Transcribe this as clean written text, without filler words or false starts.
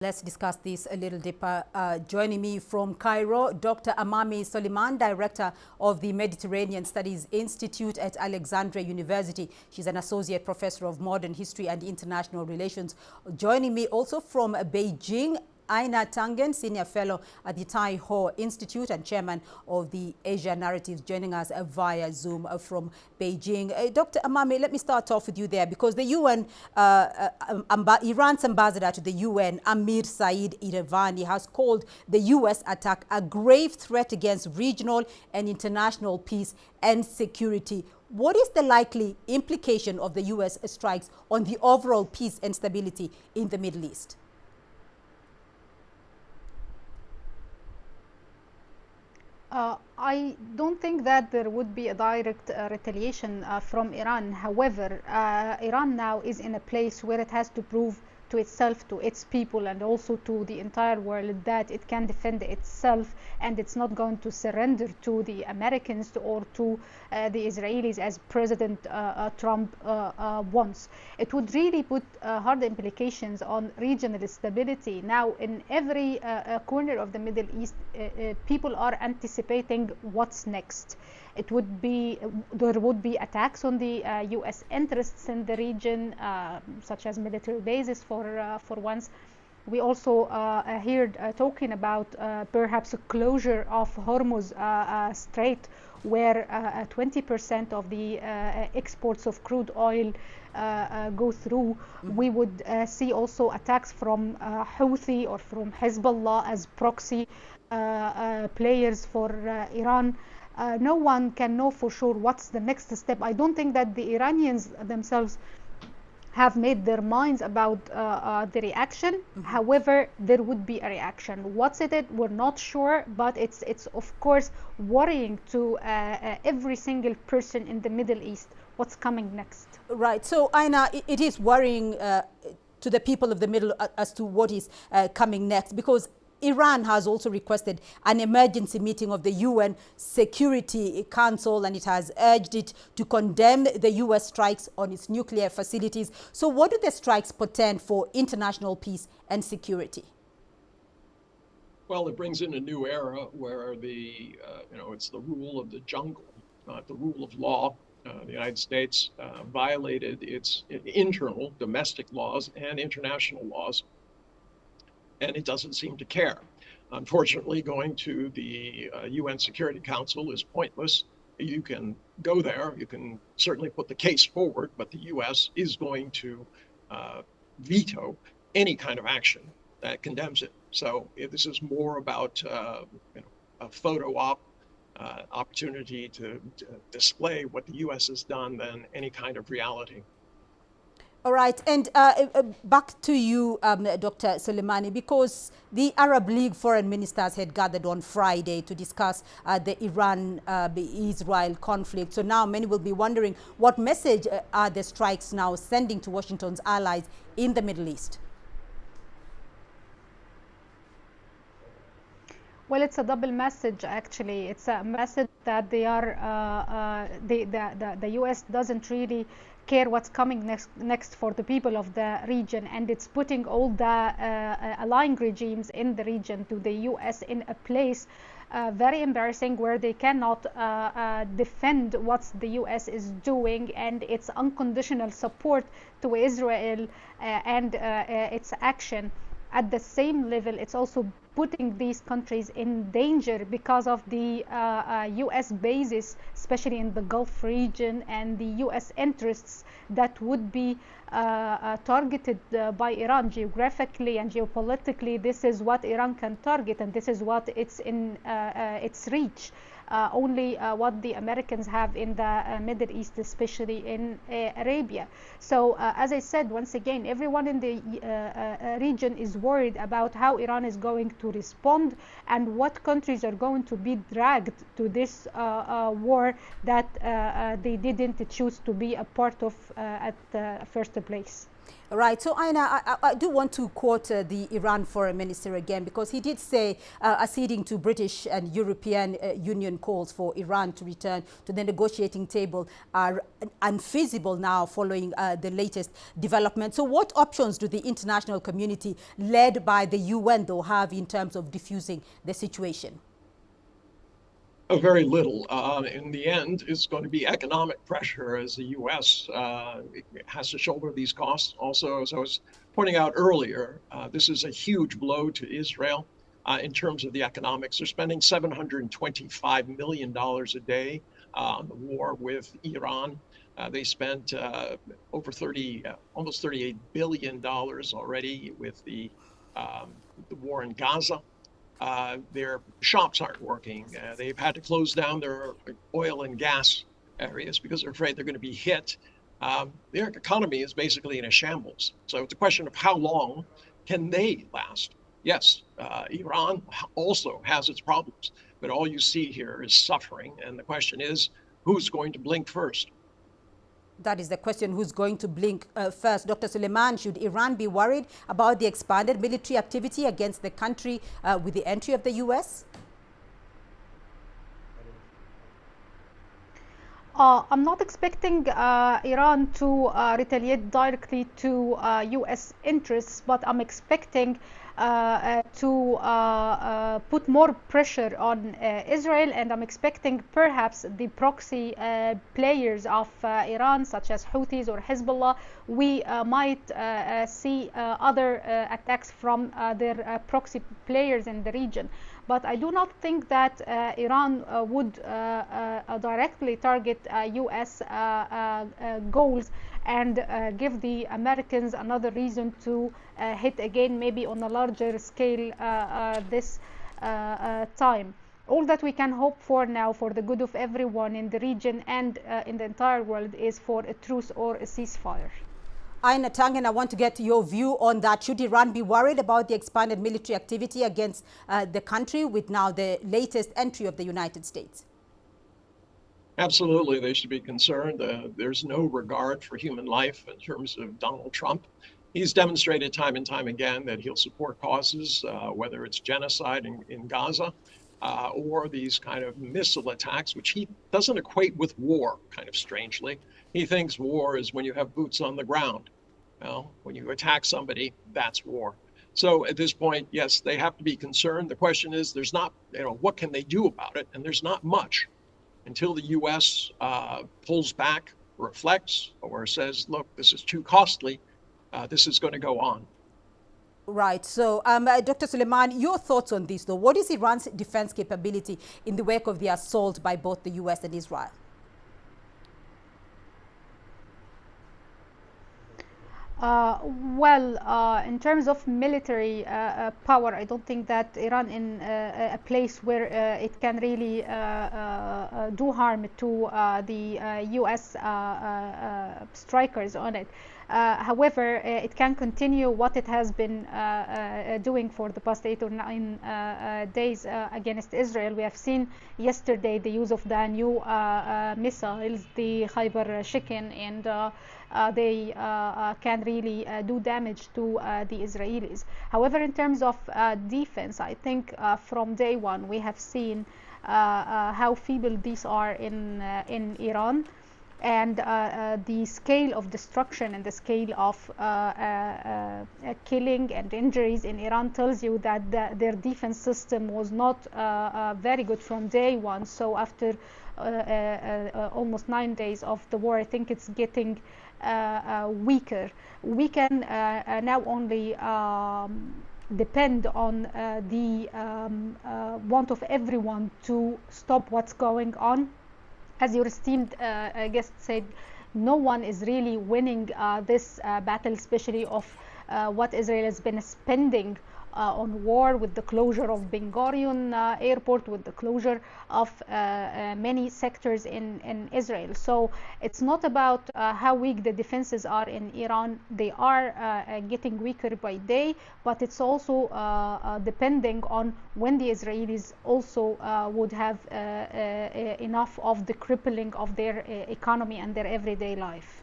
Let's discuss this a little deeper. Joining me from Cairo, Dr. Amami Soliman, Director of the Mediterranean Studies Institute at Alexandria University. She's an Associate Professor of Modern History and International Relations. Joining me also from Beijing, Aina Tangen, Senior Fellow at the Tai Ho Institute and Chairman of the Asia Narratives, joining us via Zoom from Beijing. Dr. Amami, let me start off with you there, because the UN, Iran's ambassador to the UN, Amir Said Iravani, has called the US attack a grave threat against regional and international peace and security. What is the likely implication of the US strikes on the overall peace and stability in the Middle East? I don't think that there would be a direct retaliation from Iran. However, Iran now is in a place where it has to prove to itself, to its people, and also to the entire world that it can defend itself, and it's not going to surrender to the Americans or to the Israelis as President Trump wants. It would really put hard implications on regional stability. Now, in every corner of the Middle East, people are anticipating what's next. There would be attacks on the U.S. interests in the region, such as military bases for once. We also heard talking about perhaps a closure of Hormuz Strait, where 20% of the exports of crude oil go through. We would see also attacks from Houthi or from Hezbollah as proxy players for Iran. No one can know for sure what's the next step. I don't think that the Iranians themselves have made their minds about the reaction. However, there would be a reaction. What's it? We're not sure, but it's of course worrying to every single person in the Middle East what's coming next. Right. So, Aina, it is worrying to the people of the Middle as to what is coming next, because Iran has also requested an emergency meeting of the UN Security Council, and it has urged it to condemn the US strikes on its nuclear facilities. So what do the strikes portend for international peace and security? Well, it brings in a new era where it's the rule of the jungle, not the rule of law. The United States violated its internal domestic laws and international laws, and it doesn't seem to care. Unfortunately, going to the UN Security Council is pointless. You can go there, you can certainly put the case forward, but the US is going to veto any kind of action that condemns it. So this is more about a photo op, opportunity to display what the US has done than any kind of reality. All right, and back to you, Dr. Soleimani, because the Arab League foreign ministers had gathered on Friday to discuss the Iran-Israel conflict. So now many will be wondering, what message are the strikes now sending to Washington's allies in the Middle East? Well, it's a double message, actually. It's a message that they are the U.S. doesn't really care what's coming next for the people of the region, and it's putting all the allying regimes in the region to the U.S. in a place very embarrassing, where they cannot defend what the U.S. is doing, and its unconditional support to Israel and its action. At the same level, it's also putting these countries in danger because of the U.S. bases, especially in the Gulf region, and the U.S. interests that would be targeted by Iran geographically and geopolitically. This is what Iran can target, and this is what it's in its reach. Only what the Americans have in the Middle East, especially in Arabia. So as I said, once again, everyone in the region is worried about how Iran is going to respond and what countries are going to be dragged to this war that they didn't choose to be a part of at the first place. Right. So, Aina, I do want to quote the Iran foreign minister again, because he did say, acceding to British and European Union calls for Iran to return to the negotiating table are unfeasible now following the latest development. So what options do the international community, led by the UN, though, have in terms of diffusing the situation? Oh, very little. In the end, it's going to be economic pressure as the U.S. Has to shoulder these costs. Also, as I was pointing out earlier, this is a huge blow to Israel in terms of the economics. They're spending $725 million a day on the war with Iran. They spent almost $38 billion already with the war in Gaza. Their shops aren't working. They've had to close down their oil and gas areas because they're afraid they're going to be hit. Their economy is basically in a shambles. So it's a question of how long can they last? Yes, Iran also has its problems, but all you see here is suffering. And the question is, who's going to blink first? That is the question, who's going to blink first. Dr. Suleiman, should Iran be worried about the expanded military activity against the country with the entry of the U.S.? I'm not expecting Iran to retaliate directly to U.S. interests, but I'm expecting to put more pressure on Israel, and I'm expecting perhaps the proxy players of Iran, such as Houthis or Hezbollah, we might see other attacks from their proxy players in the region. But I do not think that Iran would directly target U.S. goals and give the Americans another reason to hit again, maybe on a larger scale this time. All that we can hope for now, for the good of everyone in the region and in the entire world, is for a truce or a ceasefire. Aina Tangen, I want to get your view on that. Should Iran be worried about the expanded military activity against the country with now the latest entry of the United States? Absolutely, they should be concerned. There's no regard for human life in terms of Donald Trump. He's demonstrated time and time again that he'll support causes, whether it's genocide in Gaza or these kind of missile attacks, which he doesn't equate with war, kind of strangely. He thinks war is when you have boots on the ground. Well, when you attack somebody, that's war. So at this point, yes, they have to be concerned. The question is, there's not, what can they do about it? And there's not much until the U.S. Pulls back, reflects, or says, look, this is too costly. This is going to go on. Right. So, Dr. Suleiman, your thoughts on this, though? What is Iran's defense capability in the wake of the assault by both the U.S. and Israel? In terms of military power, I don't think that Iran in a place where it can really do harm to the U.S. strikers on it. However, it can continue what it has been doing for the past 8 or 9 days against Israel. We have seen yesterday the use of the new missiles, the Khyber Shikin, and they can really do damage to the Israelis. However, in terms of defense, I think from day one we have seen how feeble these are in Iran. And the scale of destruction and the scale of killing and injuries in Iran tells you that their defense system was not very good from day one. So after almost 9 days of the war, I think it's getting weaker. We can now only depend on the want of everyone to stop what's going on. As your esteemed guest said, no one is really winning this battle, especially of what Israel has been spending on war, with the closure of Ben Gurion airport, with the closure of many sectors in Israel. So it's not about how weak the defenses are in Iran. They are getting weaker by day, but it's also depending on when the Israelis also would have enough of the crippling of their economy and their everyday life.